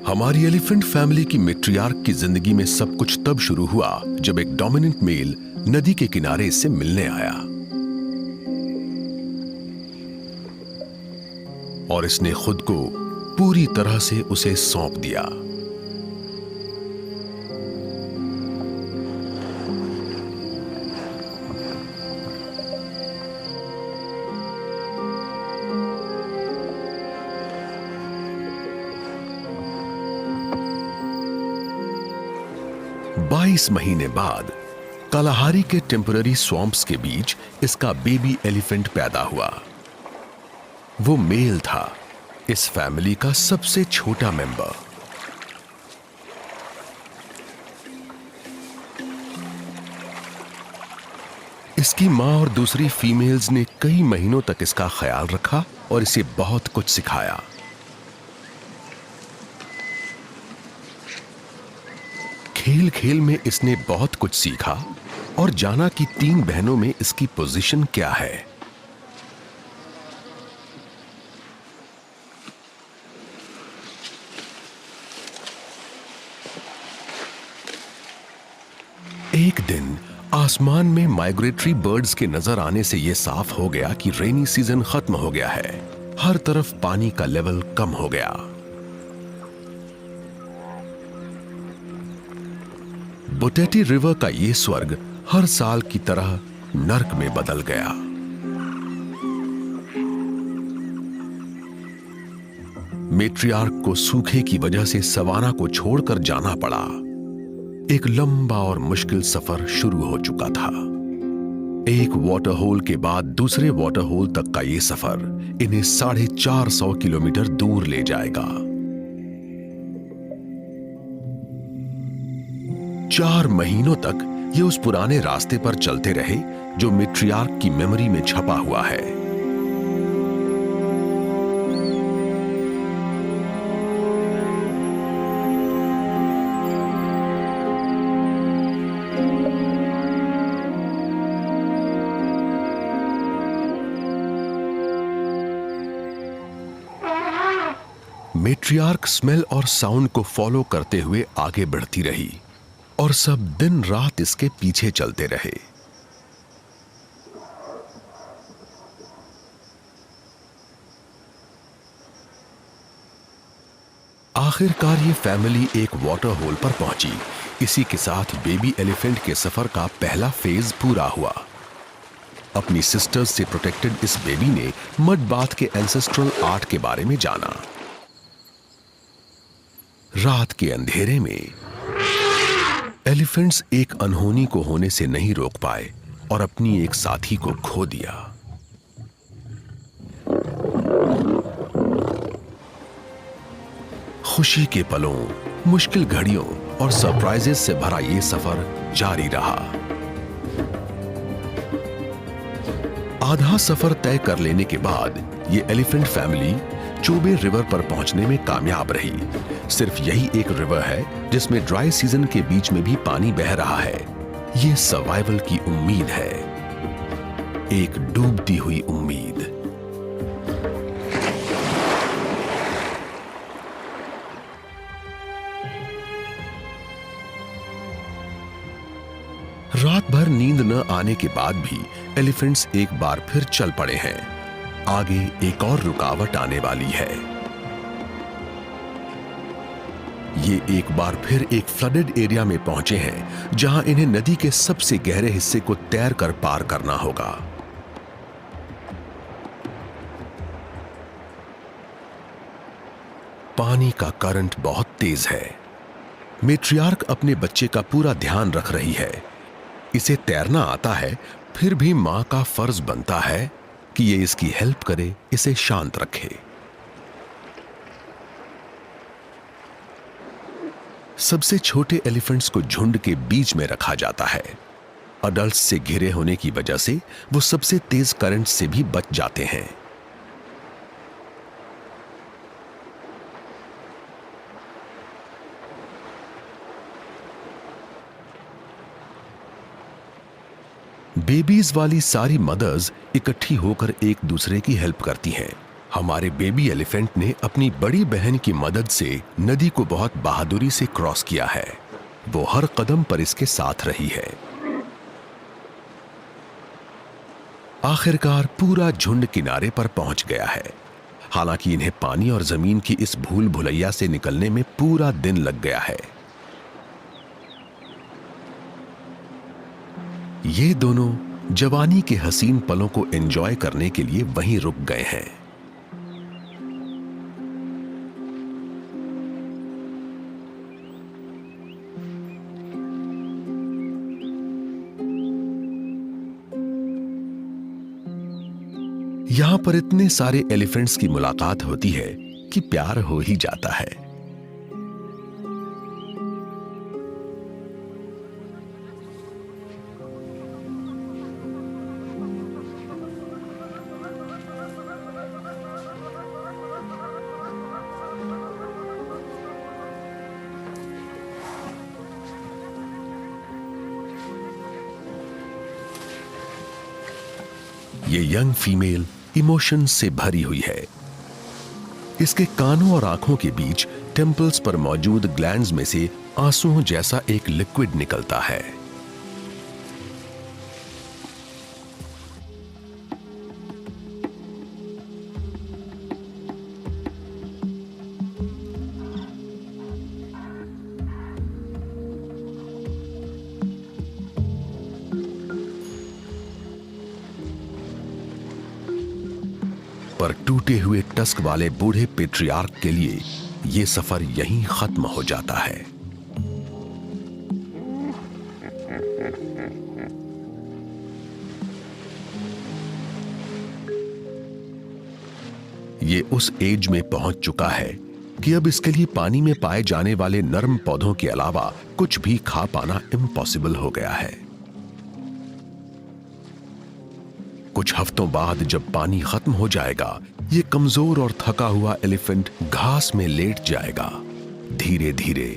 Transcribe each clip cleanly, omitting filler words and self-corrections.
हमारी elephant family की मैट्रियार्क की जिंदगी में सब कुछ तब शुरू हुआ जब एक डोमिनेंट मेल नदी के किनारे इससे मिलने आया और इसने खुद को पूरी तरह से उसे सौंप दिया। बाईस महीने बाद कालाहारी के टेम्पररी स्वॉम्प्स के बीच इसका बेबी एलिफेंट पैदा हुआ। वो मेल था, इस फैमिली का सबसे छोटा मेंबर। इसकी मां और दूसरी फीमेल्स ने कई महीनों तक इसका ख्याल रखा और इसे बहुत कुछ सिखाया। खेल खेल में इसने बहुत कुछ सीखा और जाना कि 3 बहनों में इसकी पोजीशन क्या है। एक दिन आसमान में माइग्रेटरी बर्ड्स के नजर आने से यह साफ हो गया कि रेनी सीजन खत्म हो गया है। हर तरफ पानी का लेवल कम हो गया। बोटेटी रिवर का ये स्वर्ग हर साल की तरह नर्क में बदल गया। मैट्रियार्क को सूखे की वजह से सवाना को छोड़कर जाना पड़ा। एक लंबा और मुश्किल सफर शुरू हो चुका था। एक वाटर होल के बाद दूसरे वाटर होल तक का यह सफर इन्हें 450 किलोमीटर दूर ले जाएगा। 4 महीनों तक ये उस पुराने रास्ते पर चलते रहे जो मैट्रियार्क की मेमोरी में छपा हुआ है। मैट्रियार्क स्मेल और साउंड को फॉलो करते हुए आगे बढ़ती रही और सब दिन रात इसके पीछे चलते रहे। आखिरकार ये फैमिली एक वाटर होल पर पहुंची। इसी के साथ बेबी एलिफेंट के सफर का पहला फेज पूरा हुआ। अपनी सिस्टर्स से प्रोटेक्टेड इस बेबी ने मड बाथ के एंसेस्ट्रल आर्ट के बारे में जाना। रात के अंधेरे में एलिफेंट्स एक अनहोनी को होने से नहीं रोक पाए और अपनी एक साथी को खो दिया। खुशी के पलों, मुश्किल घड़ियों और सरप्राइजेस से भरा यह सफर जारी रहा। आधा सफर तय कर लेने के बाद यह एलिफेंट फैमिली चोबे रिवर पर पहुंचने में कामयाब रही। सिर्फ यही एक रिवर है जिसमें ड्राई सीजन के बीच में भी पानी बह रहा है। यह सर्वाइवल की उम्मीद है, एक डूबती हुई उम्मीद। रात भर नींद न आने के बाद भी एलिफेंट्स एक बार फिर चल पड़े हैं। आगे एक और रुकावट आने वाली है। ये एक बार फिर एक फ्लडेड एरिया में पहुंचे हैं जहां इन्हें नदी के सबसे गहरे हिस्से को तैर कर पार करना होगा। पानी का करंट बहुत तेज है। मैट्रियार्क अपने बच्चे का पूरा ध्यान रख रही है। इसे तैरना आता है, फिर भी मां का फर्ज बनता है कि ये इसकी हेल्प करे, इसे शांत रखे। सबसे छोटे एलिफेंट्स को झुंड के बीच में रखा जाता है। अडल्ट्स से घिरे होने की वजह से वो सबसे तेज करंट से भी बच जाते हैं। बेबीज वाली सारी मदर्स इकट्ठी होकर एक दूसरे की हेल्प करती हैं। हमारे बेबी एलिफेंट ने अपनी बड़ी बहन की मदद से नदी को बहुत बहादुरी से क्रॉस किया है। वो हर कदम पर इसके साथ रही है। आखिरकार पूरा झुंड किनारे पर पहुंच गया है। हालांकि इन्हें पानी और जमीन की इस भूल भुलैया से निकलने में पूरा दिन लग गया है। ये दोनों जवानी के हसीन पलों को एंजॉय करने के लिए वहीं रुक गए हैं। यहां पर इतने सारे एलिफेंट्स की मुलाकात होती है कि प्यार हो ही जाता है। ये यंग फीमेल इमोशंस से भरी हुई है। इसके कानों और आंखों के बीच टेम्पल्स पर मौजूद ग्लैंड्स में से आंसुओं जैसा एक लिक्विड निकलता है। पर टूटे हुए टस्क वाले बूढ़े पेट्रियार्क के लिए यह सफर यहीं खत्म हो जाता है। ये उस एज में पहुंच चुका है कि अब इसके लिए पानी में पाए जाने वाले नर्म पौधों के अलावा कुछ भी खा पाना इम्पॉसिबल हो गया है। कुछ हफ्तों बाद जब पानी खत्म हो जाएगा, ये कमजोर और थका हुआ एलिफेंट घास में लेट जाएगा। धीरे धीरे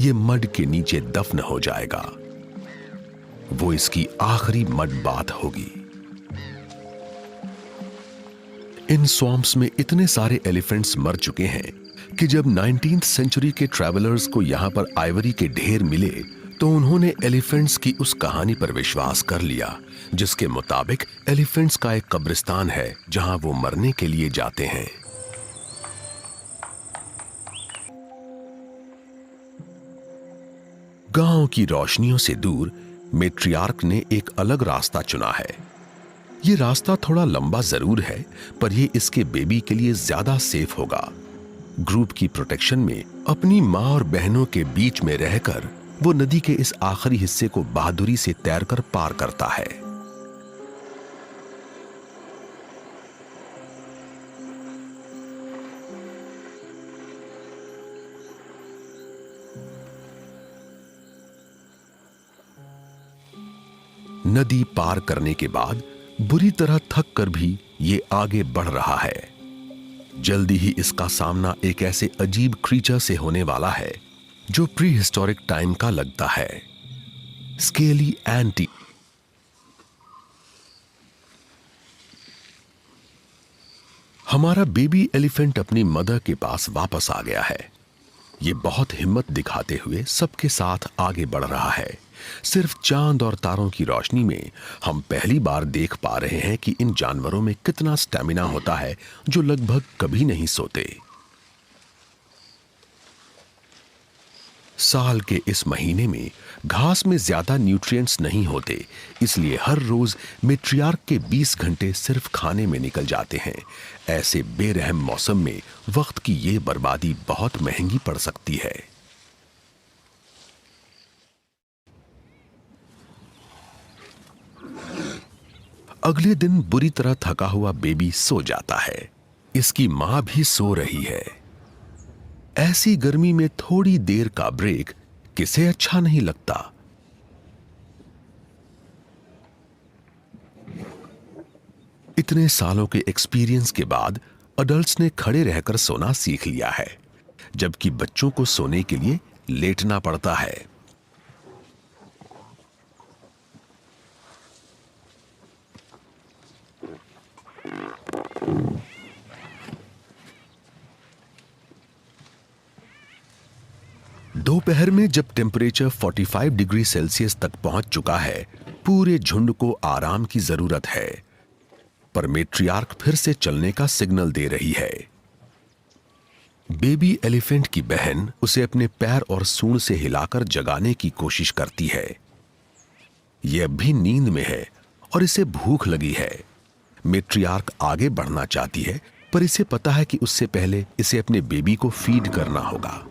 ये मड के नीचे दफन हो जाएगा। वो इसकी आखिरी मड बात होगी। इन स्वॉम्प्स में इतने सारे एलिफेंट्स मर चुके हैं कि जब 19th सेंचुरी के ट्रैवलर्स को यहां पर आइवरी के ढेर मिले तो उन्होंने एलिफेंट्स की उस कहानी पर विश्वास कर लिया जिसके मुताबिक एलिफेंट्स का एक कब्रिस्तान है जहां वो मरने के लिए जाते हैं। गांव की रोशनियों से दूर मेट्रियार्क ने एक अलग रास्ता चुना है। ये रास्ता थोड़ा लंबा जरूर है, पर यह इसके बेबी के लिए ज्यादा सेफ होगा। ग्रुप की प्रोटेक्शन में अपनी मां और बहनों के बीच में रहकर वो नदी के इस आखिरी हिस्से को बहादुरी से तैरकर पार करता है। नदी पार करने के बाद बुरी तरह थक कर भी ये आगे बढ़ रहा है। जल्दी ही इसका सामना एक ऐसे अजीब क्रीचर से होने वाला है जो प्री हिस्टोरिक टाइम का लगता है, स्केली एंटी। हमारा बेबी एलिफेंट अपनी मदर के पास वापस आ गया है। ये बहुत हिम्मत दिखाते हुए सबके साथ आगे बढ़ रहा है। सिर्फ चांद और तारों की रोशनी में हम पहली बार देख पा रहे हैं कि इन जानवरों में कितना स्टैमिना होता है जो लगभग कभी नहीं सोते। साल के इस महीने में घास में ज्यादा न्यूट्रिएंट्स नहीं होते, इसलिए हर रोज मेट्रियार्क के 20 घंटे सिर्फ खाने में निकल जाते हैं। ऐसे बेरहम मौसम में वक्त की ये बर्बादी बहुत महंगी पड़ सकती है। अगले दिन बुरी तरह थका हुआ बेबी सो जाता है। इसकी मां भी सो रही है। ऐसी गर्मी में थोड़ी देर का ब्रेक किसे अच्छा नहीं लगता। इतने सालों के एक्सपीरियंस के बाद अडल्ट्स ने खड़े रहकर सोना सीख लिया है, जबकि बच्चों को सोने के लिए लेटना पड़ता है। दोपहर में जब टेम्परेचर 45 डिग्री सेल्सियस तक पहुंच चुका है, पूरे झुंड को आराम की जरूरत है, पर मैट्रियार्क फिर से चलने का सिग्नल दे रही है। बेबी एलिफेंट की बहन उसे अपने पैर और सूंड से हिलाकर जगाने की कोशिश करती है। यह अब भी नींद में है और इसे भूख लगी है। मैट्रियार्क आगे बढ़ना चाहती है, पर इसे पता है कि उससे पहले इसे अपने बेबी को फीड करना होगा।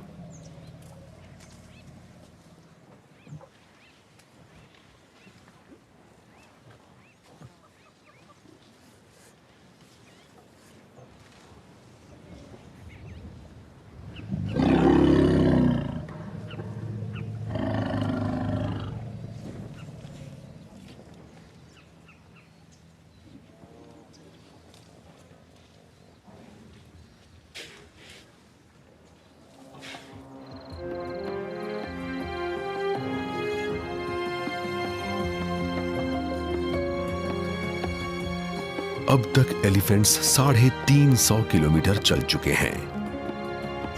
अब तक एलिफेंट्स 350 किलोमीटर चल चुके हैं।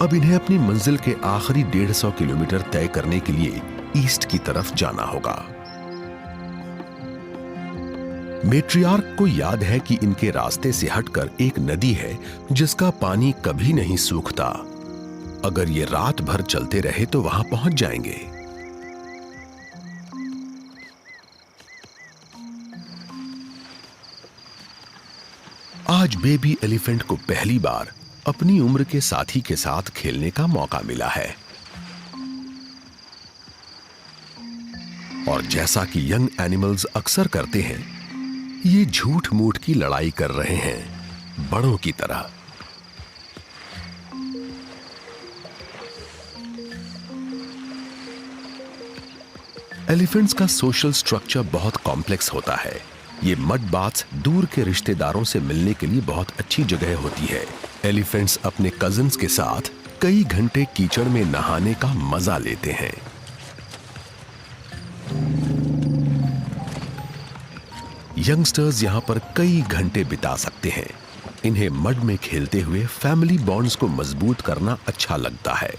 अब इन्हें अपनी मंजिल के आखिरी 150 किलोमीटर तय करने के लिए ईस्ट की तरफ जाना होगा। मैट्रियार्क को याद है कि इनके रास्ते से हटकर एक नदी है जिसका पानी कभी नहीं सूखता। अगर ये रात भर चलते रहे तो वहां पहुंच जाएंगे। आज बेबी एलिफेंट को पहली बार अपनी उम्र के साथी के साथ खेलने का मौका मिला है। और जैसा कि यंग एनिमल्स अक्सर करते हैं, ये झूठ मूठ की लड़ाई कर रहे हैं, बड़ों की तरह। एलिफेंट्स का सोशल स्ट्रक्चर बहुत कॉम्प्लेक्स होता है। ये मड बाथ्स दूर के रिश्तेदारों से मिलने के लिए बहुत अच्छी जगह होती है। एलिफेंट्स अपने कजिन्स के साथ कई घंटे कीचड़ में नहाने का मजा लेते हैं। यंगस्टर्स यहां पर कई घंटे बिता सकते हैं। इन्हें मड में खेलते हुए फैमिली बॉन्ड्स को मजबूत करना अच्छा लगता है।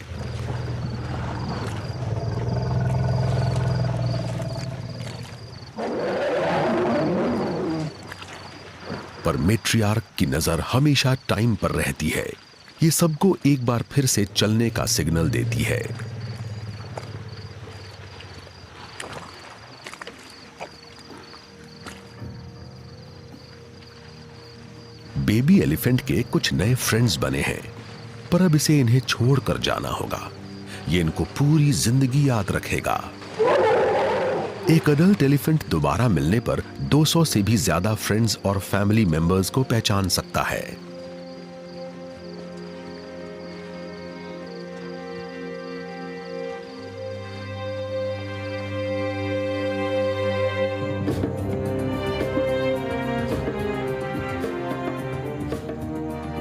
पर मैट्रियार्क की नजर हमेशा टाइम पर रहती है। ये सबको एक बार फिर से चलने का सिग्नल देती है। बेबी एलिफेंट के कुछ नए फ्रेंड्स बने हैं, पर अब इसे इन्हें छोड़कर जाना होगा। ये इनको पूरी जिंदगी याद रखेगा। एक अडल्ट एलिफेंट दोबारा मिलने पर 200 से भी ज्यादा फ्रेंड्स और फैमिली मेंबर्स को पहचान सकता है।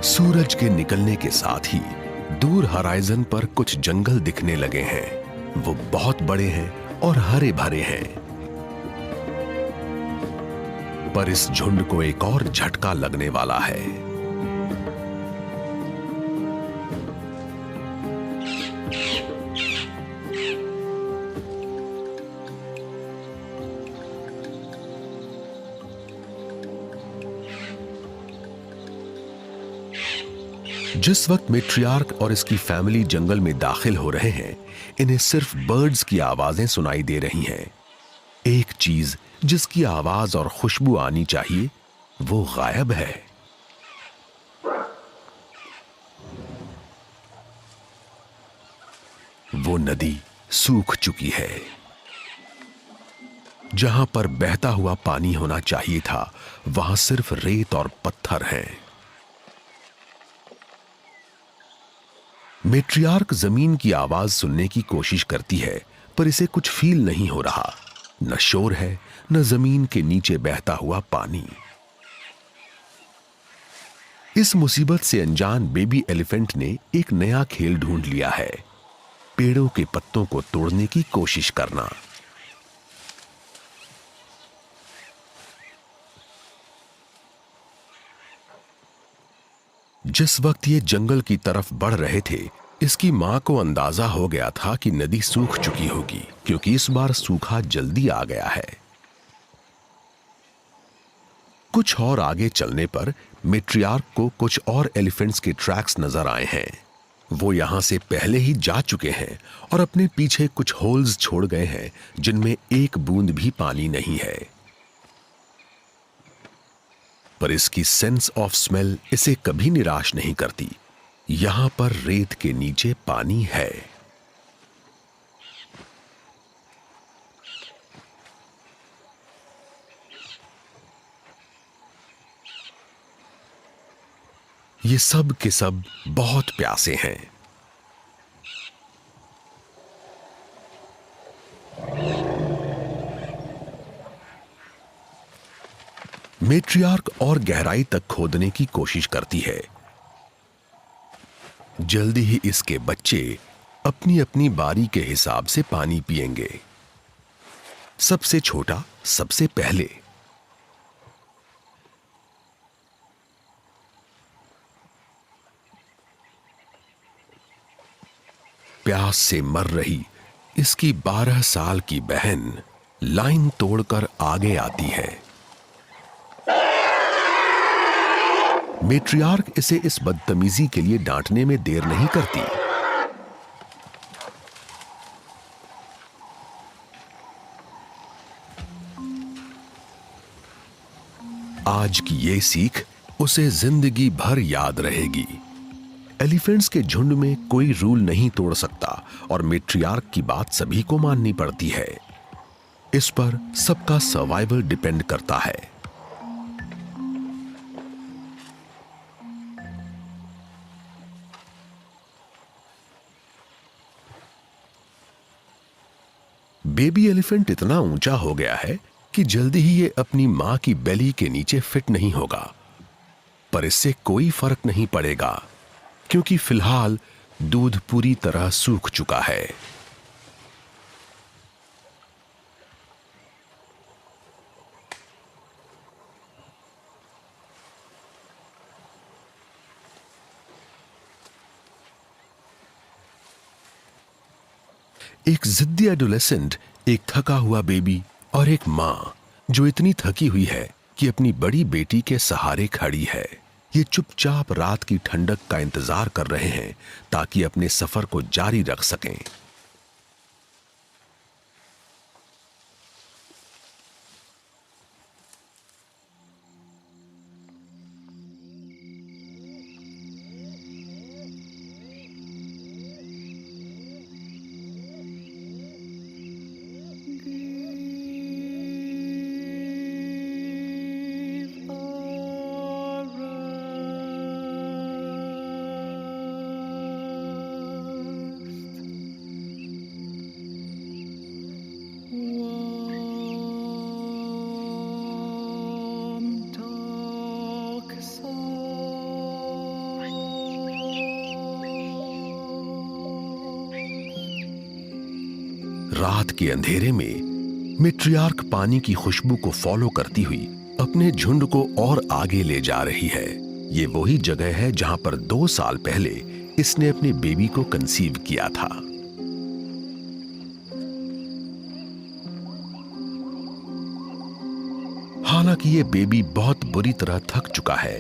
सूरज के निकलने के साथ ही दूर हराइजन पर कुछ जंगल दिखने लगे हैं। वो बहुत बड़े हैं और हरे भरे हैं। पर इस झुंड को एक और झटका लगने वाला है। जिस वक्त मैट्रियार्क और इसकी फैमिली जंगल में दाखिल हो रहे हैं, इन्हें सिर्फ बर्ड्स की आवाजें सुनाई दे रही हैं। एक चीज जिसकी आवाज और खुशबू आनी चाहिए, वो गायब है। वो नदी सूख चुकी है। जहां पर बहता हुआ पानी होना चाहिए था, वहां सिर्फ रेत और पत्थर हैं। मैट्रियार्क जमीन की आवाज सुनने की कोशिश करती है, पर इसे कुछ फील नहीं हो रहा। न शोर है, न जमीन के नीचे बहता हुआ पानी। इस मुसीबत से अनजान बेबी एलिफेंट ने एक नया खेल ढूंढ लिया है, पेड़ों के पत्तों को तोड़ने की कोशिश करना। जिस वक्त ये जंगल की तरफ बढ़ रहे थे, इसकी मां को अंदाजा हो गया था कि नदी सूख चुकी होगी, क्योंकि इस बार सूखा जल्दी आ गया है। कुछ और आगे चलने पर मेट्रियार्क को कुछ और एलिफेंट्स के ट्रैक्स नजर आए हैं। वो यहां से पहले ही जा चुके हैं और अपने पीछे कुछ होल्स छोड़ गए हैं जिनमें एक बूंद भी पानी नहीं है। पर इसकी सेंस ऑफ स्मेल इसे कभी निराश नहीं करती। यहां पर रेत के नीचे पानी है। ये सब के सब बहुत प्यासे हैं। मेट्रियार्क और गहराई तक खोदने की कोशिश करती है। जल्दी ही इसके बच्चे अपनी अपनी बारी के हिसाब से पानी पिएंगे। सबसे छोटा सबसे पहले। प्यास से मर रही इसकी 12 साल की बहन लाइन तोड़कर आगे आती है। मेट्रियार्क इसे इस बदतमीजी के लिए डांटने में देर नहीं करती। आज की ये सीख उसे जिंदगी भर याद रहेगी। एलिफेंट्स के झुंड में कोई रूल नहीं तोड़ सकता और मेट्रियार्क की बात सभी को माननी पड़ती है। इस पर सबका सर्वाइवल डिपेंड करता है। बेबी एलिफेंट इतना ऊंचा हो गया है कि जल्दी ही ये अपनी मां की बेली के नीचे फिट नहीं होगा। पर इससे कोई फर्क नहीं पड़ेगा, क्योंकि फिलहाल दूध पूरी तरह सूख चुका है। एक जिद्दी एडोलेसेंट, एक थका हुआ बेबी और एक मां जो इतनी थकी हुई है कि अपनी बड़ी बेटी के सहारे खड़ी है। ये चुपचाप रात की ठंडक का इंतजार कर रहे हैं ताकि अपने सफर को जारी रख सकें। रात के अंधेरे में मेट्रियार्क पानी की खुशबू को फॉलो करती हुई अपने झुंड को और आगे ले जा रही है। ये वही जगह है जहां पर 2 साल पहले इसने अपने बेबी को कंसीव किया था। हालांकि ये बेबी बहुत बुरी तरह थक चुका है।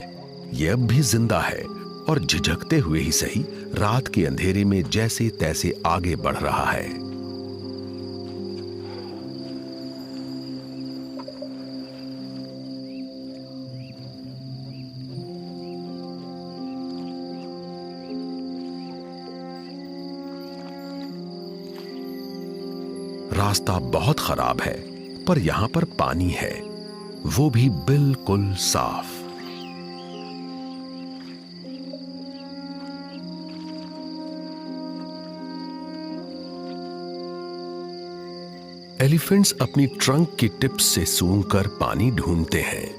ये अब भी जिंदा है और झिझकते हुए ही सही रात के अंधेरे में जैसे तैसे आगे बढ़ रहा है। रास्ता बहुत खराब है, पर यहां पर पानी है, वो भी बिल्कुल साफ। एलिफेंट्स अपनी ट्रंक की टिप्स से सूंघकर पानी ढूंढते हैं।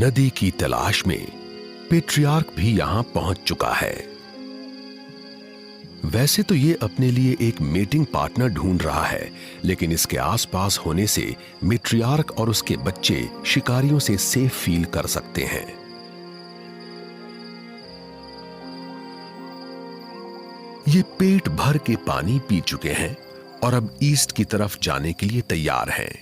नदी की तलाश में पेट्रियार्क भी यहां पहुंच चुका है। वैसे तो ये अपने लिए एक मेटिंग पार्टनर ढूंढ रहा है, लेकिन इसके आसपास होने से मेट्रियार्क और उसके बच्चे शिकारियों से सेफ फील कर सकते हैं। ये पेट भर के पानी पी चुके हैं और अब ईस्ट की तरफ जाने के लिए तैयार हैं।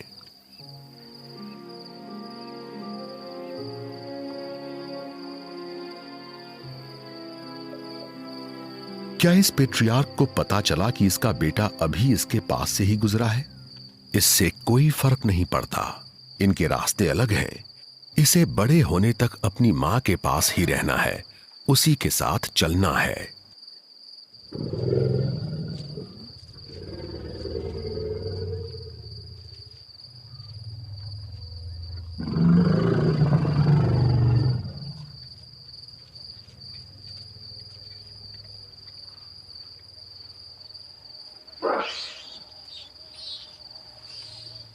क्या इस पेट्रियार्क को पता चला कि इसका बेटा अभी इसके पास से ही गुजरा है? इससे कोई फर्क नहीं पड़ता, इनके रास्ते अलग हैं। इसे बड़े होने तक अपनी मां के पास ही रहना है, उसी के साथ चलना है।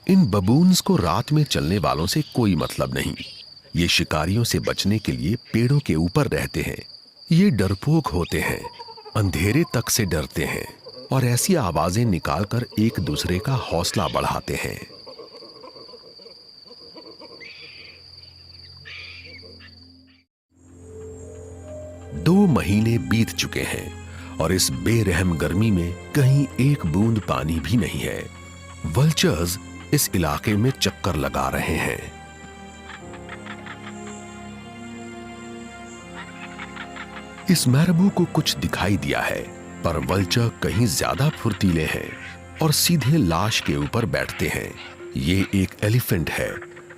इन बबून्स को रात में चलने वालों से कोई मतलब नहीं। ये शिकारियों से बचने के लिए पेड़ों के ऊपर रहते हैं। ये डरपोक होते हैं, अंधेरे तक से डरते हैं और ऐसी आवाजें निकालकर एक दूसरे का हौसला बढ़ाते हैं। दो महीने बीत चुके हैं और इस बेरहम गर्मी में कहीं एक बूंद पानी भी नहीं है। वल्चर्स इस इलाके में चक्कर लगा रहे हैं। इस मैरबू को कुछ दिखाई दिया है, पर वल्चर कहीं ज्यादा फुर्तीले हैं और सीधे लाश के ऊपर बैठते हैं। ये एक एलिफेंट है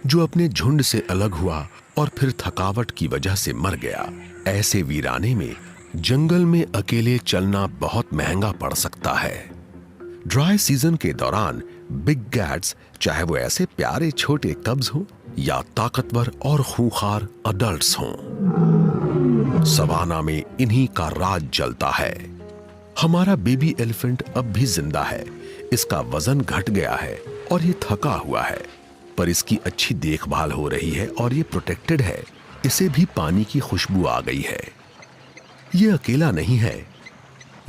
जो अपने झुंड से अलग हुआ और फिर थकावट की वजह से मर गया। ऐसे वीराने में जंगल में अकेले चलना बहुत महंगा पड़ सकता है। ड्राई सीजन के दौरान बिग गैट्स, चाहे वो ऐसे प्यारे छोटे कब्स हों या ताकतवर और खूंखार अडल्ट्स हों, सवाना में इन्हीं का राज चलता है। हमारा बेबी एलिफेंट अब भी जिंदा है। इसका वजन घट गया है और ये थका हुआ है, पर इसकी अच्छी देखभाल हो रही है और ये प्रोटेक्टेड है। इसे भी पानी की खुशबू आ गई है। ये अकेला नहीं है,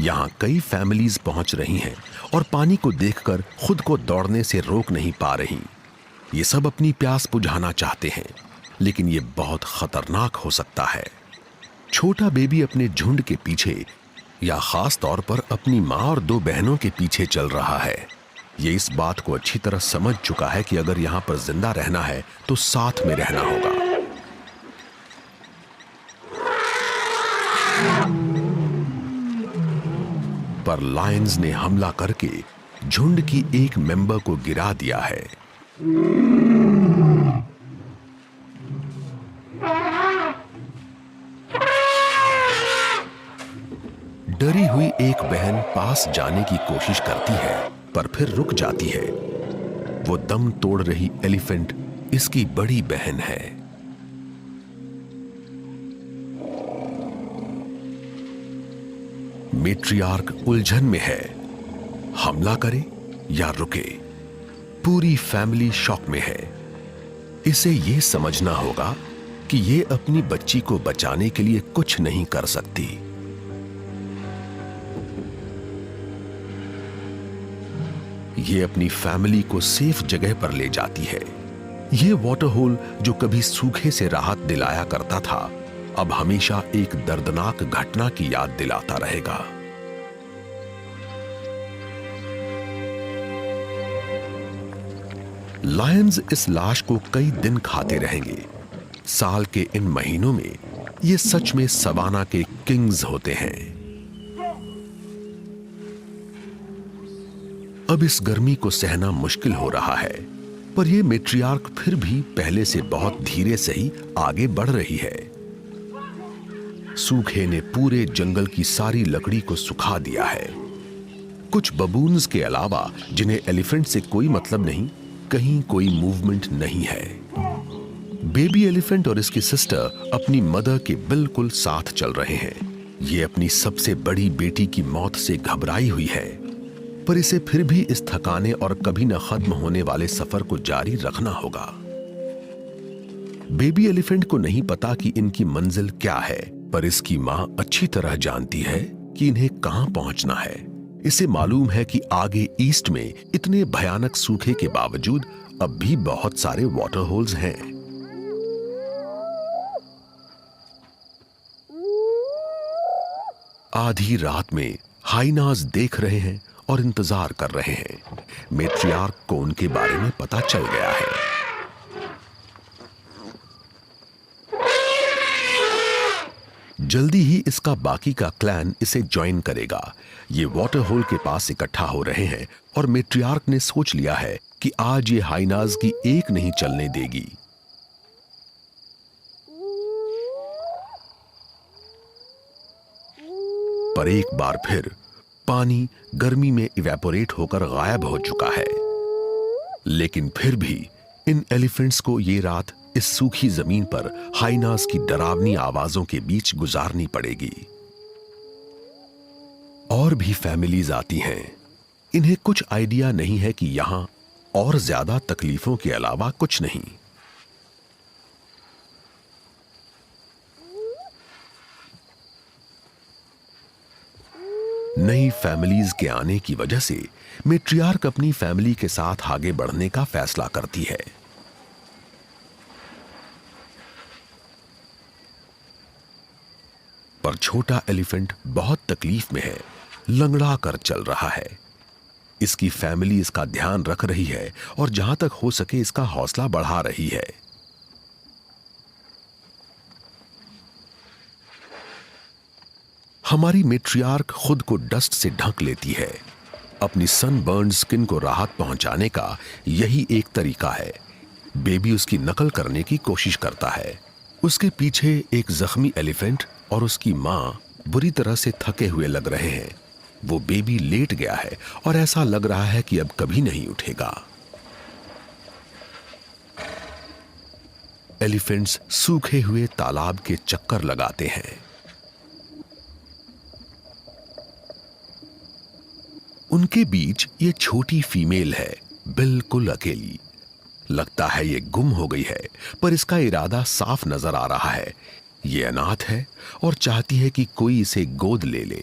यहां कई फैमिलीज पहुंच रही हैं और पानी को देखकर खुद को दौड़ने से रोक नहीं पा रही। ये सब अपनी प्यास बुझाना चाहते हैं, लेकिन ये बहुत खतरनाक हो सकता है। छोटा बेबी अपने झुंड के पीछे या खास तौर पर अपनी मां और दो बहनों के पीछे चल रहा है। ये इस बात को अच्छी तरह समझ चुका है कि अगर यहां पर जिंदा रहना है तो साथ में रहना होगा। पर लायंस ने हमला करके झुंड की एक मेंबर को गिरा दिया है। डरी हुई एक बहन पास जाने की कोशिश करती है, पर फिर रुक जाती है। वो दम तोड़ रही एलिफेंट इसकी बड़ी बहन है। मैट्रियार्क उलझन में है, हमला करे या रुके। पूरी फैमिली शॉक में है। इसे यह समझना होगा कि ये अपनी बच्ची को बचाने के लिए कुछ नहीं कर सकती। ये अपनी फैमिली को सेफ जगह पर ले जाती है। ये वाटर होल जो कभी सूखे से राहत दिलाया करता था, अब हमेशा एक दर्दनाक घटना की याद दिलाता रहेगा। लायंस इस लाश को कई दिन खाते रहेंगे। साल के इन महीनों में ये सच में सवाना के किंग्स होते हैं। अब इस गर्मी को सहना मुश्किल हो रहा है, पर यह मैट्रियार्क फिर भी पहले से बहुत धीरे से ही आगे बढ़ रही है। सूखे ने पूरे जंगल की सारी लकड़ी को सुखा दिया है। कुछ बबून्स के अलावा, जिन्हें एलिफेंट से कोई मतलब नहीं, कहीं कोई मूवमेंट नहीं है। बेबी एलिफेंट और इसकी सिस्टर अपनी मदर के बिल्कुल साथ चल रहे हैं। ये अपनी सबसे बड़ी बेटी की मौत से घबराई हुई है, पर इसे फिर भी इस थकाने और कभी न खत्म होने वाले सफर को जारी रखना होगा। बेबी एलिफेंट को नहीं पता कि इनकी मंजिल क्या है, पर इसकी मां अच्छी तरह जानती है कि इन्हें कहां पहुंचना है। इसे मालूम है कि आगे ईस्ट में इतने भयानक सूखे के बावजूद अब भी बहुत सारे वाटर होल्स हैं। आधी रात में हाइनास देख रहे हैं और इंतजार कर रहे हैं। मैट्रियार्क को उनके बारे में पता चल गया है। जल्दी ही इसका बाकी का क्लैन इसे ज्वाइन करेगा। ये वाटर होल के पास इकट्ठा हो रहे हैं और मैट्रियार्क ने सोच लिया है कि आज ये हाइनास की एक नहीं चलने देगी। पर एक बार फिर पानी गर्मी में इवेपोरेट होकर गायब हो चुका है। लेकिन फिर भी इन एलिफेंट्स को ये रात इस सूखी जमीन पर हाइनास की डरावनी आवाजों के बीच गुजारनी पड़ेगी। और भी फैमिलीज आती हैं। इन्हें कुछ आइडिया नहीं है कि यहां और ज्यादा तकलीफों के अलावा कुछ नहीं। नई फैमिलीज के आने की वजह से मैट्रियार्क अपनी फैमिली के साथ आगे बढ़ने का फैसला करती है। पर छोटा एलिफेंट बहुत तकलीफ में है, लंगड़ा कर चल रहा है। इसकी फैमिली इसका ध्यान रख रही है और जहां तक हो सके इसका हौसला बढ़ा रही है। हमारी मैट्रियार्क खुद को डस्ट से ढक लेती है। अपनी सनबर्न्ड स्किन को राहत पहुंचाने का यही एक तरीका है। बेबी उसकी नकल करने की कोशिश करता है। उसके पीछे एक जख्मी एलिफेंट और उसकी मां बुरी तरह से थके हुए लग रहे हैं। वो बेबी लेट गया है और ऐसा लग रहा है कि अब कभी नहीं उठेगा। एलिफेंट्स सूखे हुए तालाब के चक्कर लगाते हैं। उनके बीच ये छोटी फीमेल है, बिल्कुल अकेली। लगता है ये गुम हो गई है, पर इसका इरादा साफ नजर आ रहा है। ये अनाथ है और चाहती है कि कोई इसे गोद ले ले।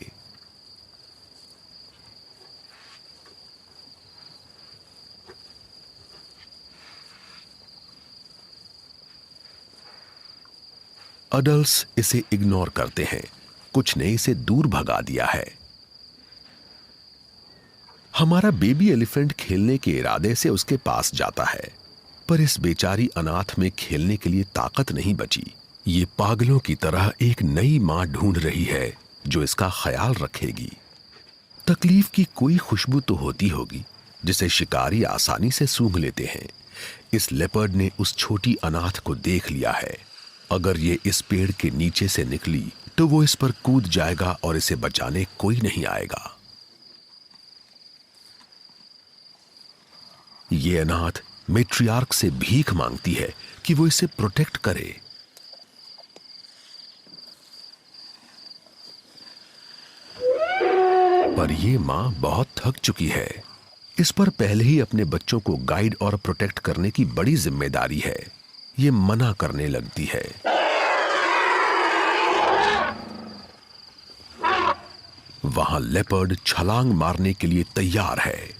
अडल्ट्स इसे इग्नोर करते हैं। कुछ ने इसे दूर भगा दिया है। हमारा बेबी एलिफेंट खेलने के इरादे से उसके पास जाता है, पर इस बेचारी अनाथ में खेलने के लिए ताकत नहीं बची। ये पागलों की तरह एक नई मां ढूंढ रही है जो इसका ख्याल रखेगी। तकलीफ की कोई खुशबू तो होती होगी जिसे शिकारी आसानी से सूंघ लेते हैं। इस लेपर्ड ने उस छोटी अनाथ को देख लिया है। अगर ये इस पेड़ के नीचे से निकली तो वो इस पर कूद जाएगा और इसे बचाने कोई नहीं आएगा। ये अनाथ मैट्रियार्क से भीख मांगती है कि वो इसे प्रोटेक्ट करे। पर ये मां बहुत थक चुकी है। इस पर पहले ही अपने बच्चों को गाइड और प्रोटेक्ट करने की बड़ी जिम्मेदारी है। ये मना करने लगती है। वहां लेपर्ड छलांग मारने के लिए तैयार है।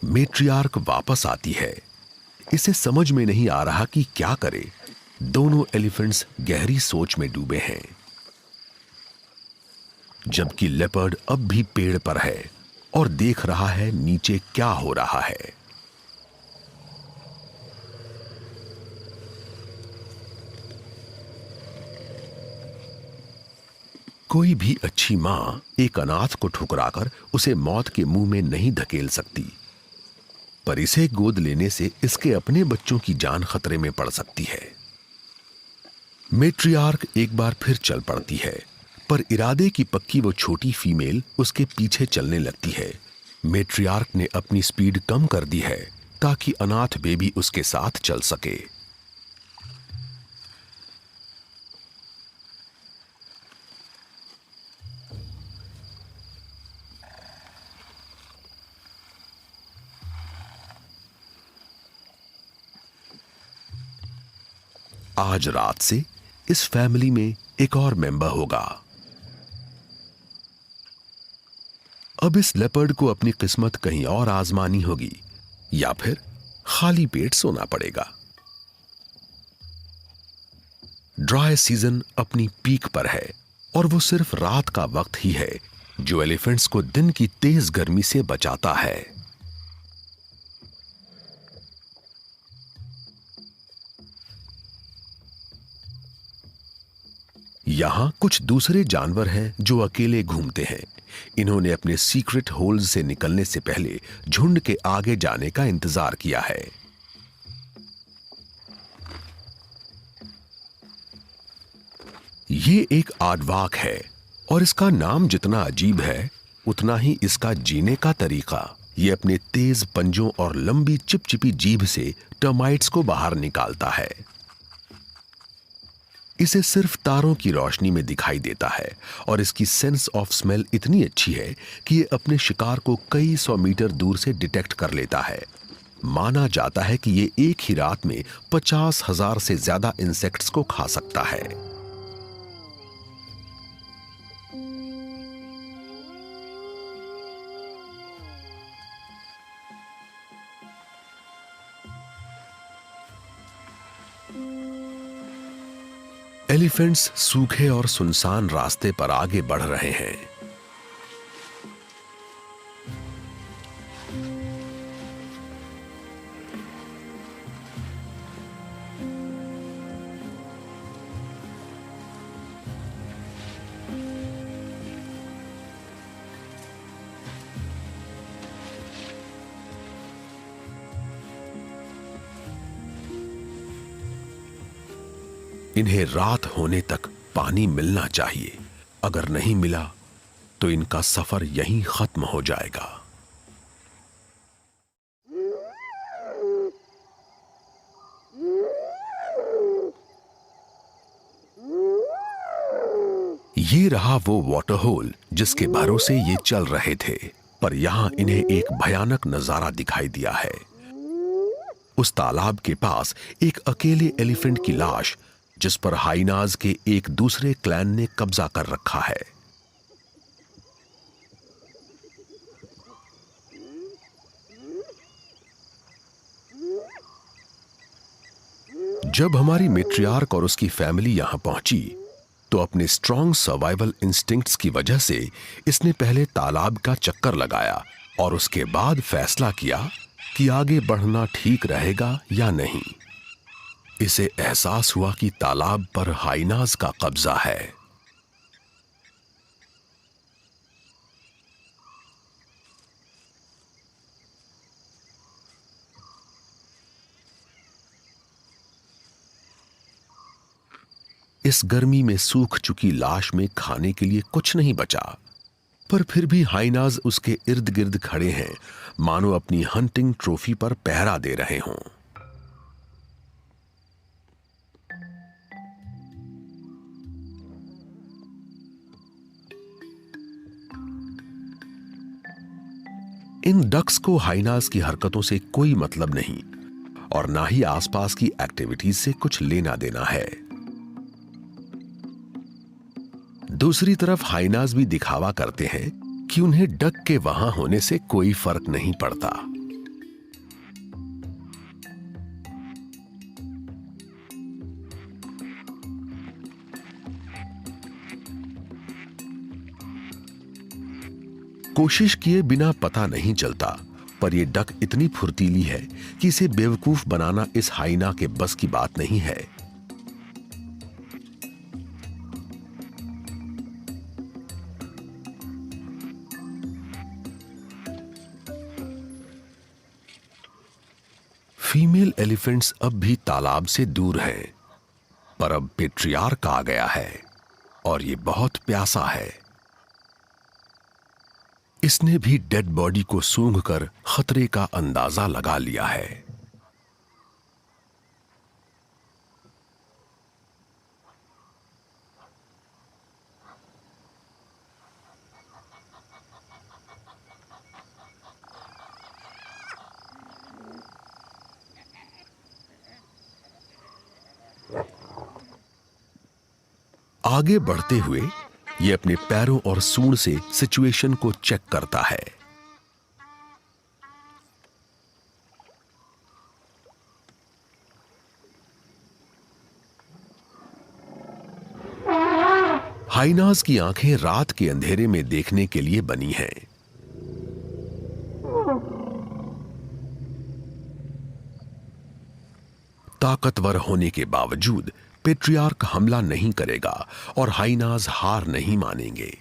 मैट्रियार्क वापस आती है। इसे समझ में नहीं आ रहा कि क्या करे। दोनों एलिफेंट्स गहरी सोच में डूबे हैं, जबकि लेपर्ड अब भी पेड़ पर है और देख रहा है नीचे क्या हो रहा है। कोई भी अच्छी मां एक अनाथ को ठुकराकर उसे मौत के मुंह में नहीं धकेल सकती, पर इसे गोद लेने से इसके अपने बच्चों की जान खतरे में पड़ सकती है। मैट्रियार्क एक बार फिर चल पड़ती है, पर इरादे की पक्की वो छोटी फीमेल उसके पीछे चलने लगती है। मैट्रियार्क ने अपनी स्पीड कम कर दी है ताकि अनाथ बेबी उसके साथ चल सके। आज रात से इस फैमिली में एक और मेंबर होगा। अब इस लेपर्ड को अपनी किस्मत कहीं और आजमानी होगी या फिर खाली पेट सोना पड़ेगा। ड्राई सीजन अपनी पीक पर है और वो सिर्फ रात का वक्त ही है जो एलिफेंट्स को दिन की तेज गर्मी से बचाता है। यहां कुछ दूसरे जानवर हैं जो अकेले घूमते हैं। इन्होंने अपने सीक्रेट होल्स से निकलने से पहले झुंड के आगे जाने का इंतजार किया है। ये एक आडवाक है और इसका नाम जितना अजीब है उतना ही इसका जीने का तरीका। ये अपने तेज पंजों और लंबी चिपचिपी जीभ से टर्माइट्स को बाहर निकालता है। इसे सिर्फ तारों की रोशनी में दिखाई देता है और इसकी सेंस ऑफ स्मेल इतनी अच्छी है कि ये अपने शिकार को कई 100 मीटर दूर से डिटेक्ट कर लेता है। माना जाता है कि ये एक ही रात में 50,000 से ज्यादा इंसेक्ट्स को खा सकता है। एलिफेंट्स सूखे और सुनसान रास्ते पर आगे बढ़ रहे हैं। इन्हें रात होने तक पानी मिलना चाहिए। अगर नहीं मिला तो इनका सफर यहीं खत्म हो जाएगा। ये रहा वो वाटर होल जिसके भरोसे ये चल रहे थे, पर यहां इन्हें एक भयानक नजारा दिखाई दिया है। उस तालाब के पास एक अकेले एलिफेंट की लाश जिस पर हाइनाज के एक दूसरे क्लैन ने कब्जा कर रखा है। जब हमारी मेट्रियार्क और उसकी फैमिली यहां पहुंची तो अपने स्ट्रॉन्ग सर्वाइवल इंस्टिंक्ट्स की वजह से इसने पहले तालाब का चक्कर लगाया और उसके बाद फैसला किया कि आगे बढ़ना ठीक रहेगा या नहीं। इसे एहसास हुआ कि तालाब पर हाइनाज का कब्जा है। इस गर्मी में सूख चुकी लाश में खाने के लिए कुछ नहीं बचा, पर फिर भी हाइनाज उसके इर्द गिर्द खड़े हैं, मानो अपनी हंटिंग ट्रॉफी पर पहरा दे रहे हों। इन डक्स को हाइनाज की हरकतों से कोई मतलब नहीं और ना ही आसपास की एक्टिविटीज से कुछ लेना देना है। दूसरी तरफ हाइनाज भी दिखावा करते हैं कि उन्हें डक के वहां होने से कोई फर्क नहीं पड़ता। कोशिश किए बिना पता नहीं चलता, पर यह डक इतनी फुर्तीली है कि इसे बेवकूफ बनाना इस हाइना के बस की बात नहीं है। फीमेल एलिफेंट्स अब भी तालाब से दूर हैं, पर अब पेट्रियार्क आ गया है और ये बहुत प्यासा है। इसने भी डेड बॉडी को सूंघकर खतरे का अंदाजा लगा लिया है। आगे बढ़ते हुए ये अपने पैरों और सूंड से सिचुएशन को चेक करता है। हाइनाज की आंखें रात के अंधेरे में देखने के लिए बनी हैं। ताकतवर होने के बावजूद पेट्रियार्क हमला नहीं करेगा और हाइनाज हार नहीं मानेंगे।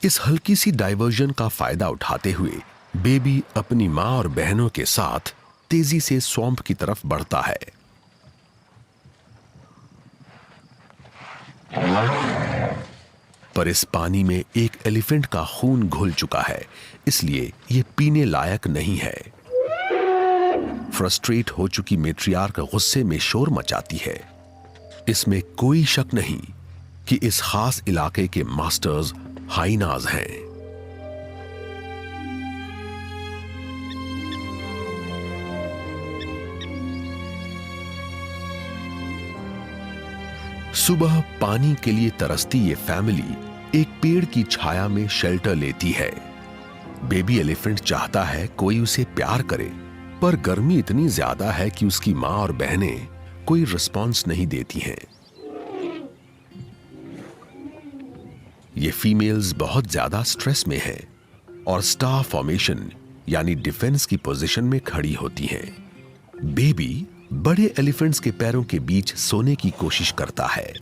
इस हल्की सी डायवर्जन का फायदा उठाते हुए बेबी अपनी मां और बहनों के साथ तेजी से स्वैम्प की तरफ बढ़ता है। पर इस पानी में एक एलिफेंट का खून घुल चुका है, इसलिए यह पीने लायक नहीं है। फ्रस्ट्रेट हो चुकी मैट्रियार्क गुस्से में शोर मचाती है। इसमें कोई शक नहीं कि इस खास इलाके के मास्टर्स हाइनाज हैं। सुबह पानी के लिए तरसती ये फैमिली एक पेड़ की छाया में शेल्टर लेती है। बेबी एलिफेंट चाहता है कोई उसे प्यार करे, पर गर्मी इतनी ज्यादा है कि उसकी मां और बहनें कोई रिस्पॉन्स नहीं देती हैं। ये फीमेल्स बहुत ज्यादा स्ट्रेस में हैं और स्टार फॉर्मेशन यानी डिफेंस की पोजीशन में खड़ी होती हैं। बेबी बड़े एलिफेंट्स के पैरों के बीच सोने की कोशिश करता है।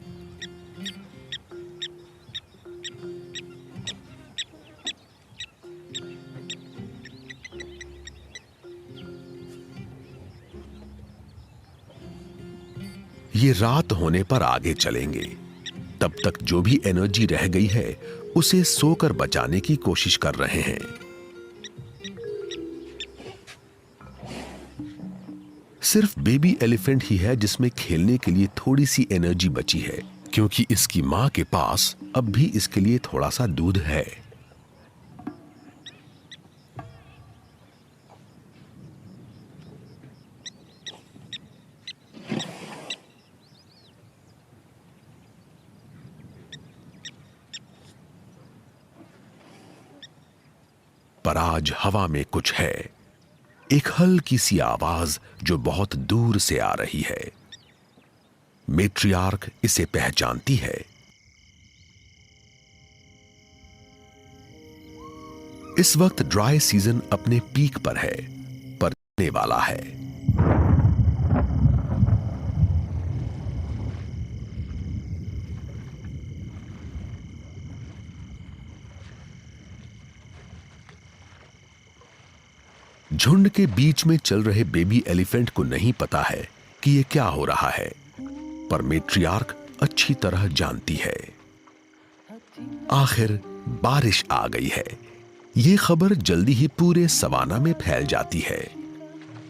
ये रात होने पर आगे चलेंगे। तब तक जो भी एनर्जी रह गई है उसे सोकर बचाने की कोशिश कर रहे हैं। सिर्फ बेबी एलिफेंट ही है जिसमें खेलने के लिए थोड़ी सी एनर्जी बची है, क्योंकि इसकी मां के पास अब भी इसके लिए थोड़ा सा दूध है। पर आज हवा में कुछ है, एक हल्की सी आवाज जो बहुत दूर से आ रही है। मैट्रियार्क इसे पहचानती है। इस वक्त ड्राई सीजन अपने पीक पर है, पर आने वाला है। झुंड के बीच में चल रहे बेबी एलिफेंट को नहीं पता है कि यह क्या हो रहा है, पर मैट्रियार्क अच्छी तरह जानती है। आखिर बारिश आ गई है। यह खबर जल्दी ही पूरे सवाना में फैल जाती है।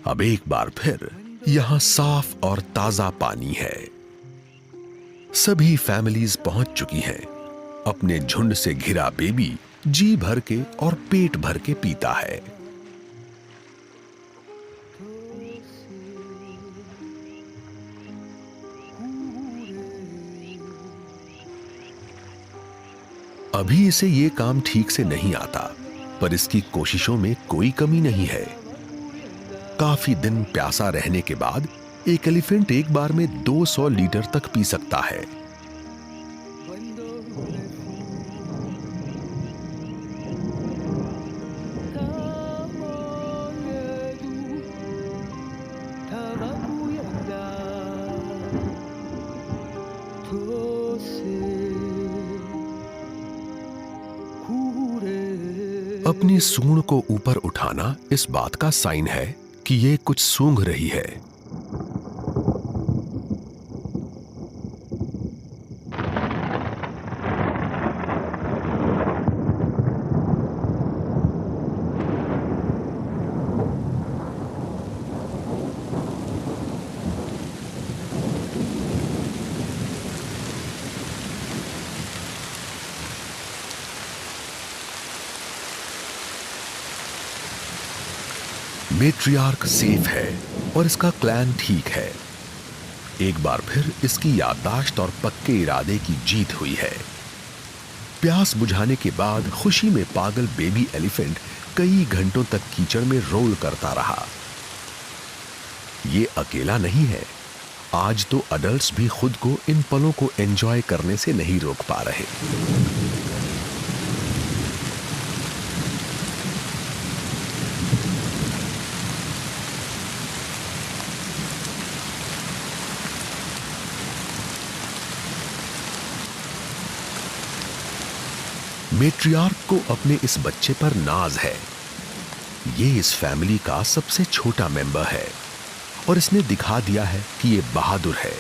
अब एक बार फिर यहां साफ और ताजा पानी है। सभी फैमिलीज पहुंच चुकी हैं। अपने झुंड से घिरा बेबी जी भर के और पेट भर के पीता है। अभी इसे ये काम ठीक से नहीं आता, पर इसकी कोशिशों में कोई कमी नहीं है। काफी दिन प्यासा रहने के बाद एक एलिफेंट एक बार में 200 लीटर तक पी सकता है। अपनी सूंड को ऊपर उठाना इस बात का साइन है कि ये कुछ सूंघ रही है। मैट्रियार्क सेफ है और इसका क्लैन ठीक है। एक बार फिर इसकी याददाश्त और पक्के इरादे की जीत हुई है। प्यास बुझाने के बाद खुशी में पागल बेबी एलिफेंट कई घंटों तक कीचड़ में रोल करता रहा। ये अकेला नहीं है, आज तो अडल्ट्स भी खुद को इन पलों को एंजॉय करने से नहीं रोक पा रहे। मैट्रियार्क को अपने इस बच्चे पर नाज है। ये इस फैमिली का सबसे छोटा मेंबर है और इसने दिखा दिया है कि ये बहादुर है।